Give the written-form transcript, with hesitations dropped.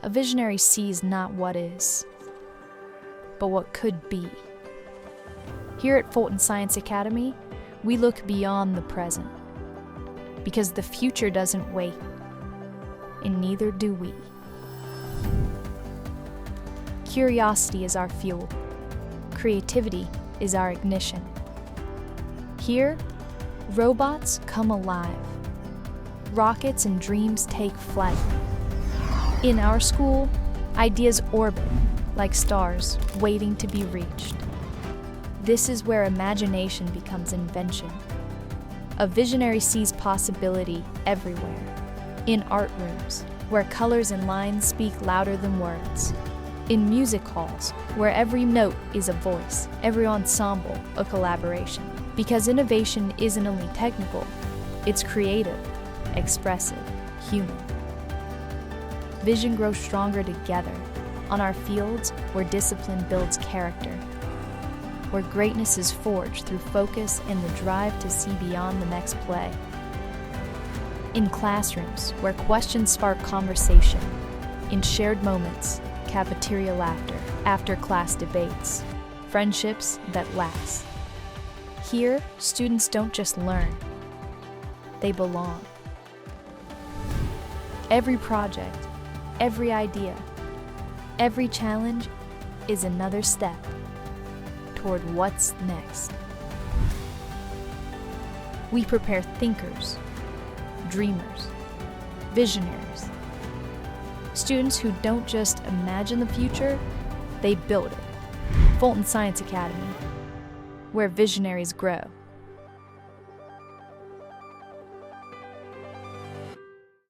A visionary sees not what is, but what could be. Here at Fulton Science Academy, we look beyond the present, because the future doesn't wait, and neither do we. Curiosity is our fuel. Creativity is our ignition. Here, robots come alive. Rockets and dreams take flight. In our school, ideas orbit like stars waiting to be reached. This is where imagination becomes invention. A visionary sees possibility everywhere. In art rooms, where colors and lines speak louder than words. In music halls, where every note is a voice, every ensemble a collaboration. Because innovation isn't only technical, it's creative, expressive, human. Vision grows stronger together on our fields where discipline builds character, where greatness is forged through focus and the drive to see beyond the next play. In classrooms where questions spark conversation, in shared moments, cafeteria laughter, after-class debates, friendships that last. Here, students don't just learn, they belong. Every project, every idea, every challenge is another step toward what's next. We prepare thinkers, dreamers, visionaries, students who don't just imagine the future, they build it. Fulton Science Academy, where visionaries grow.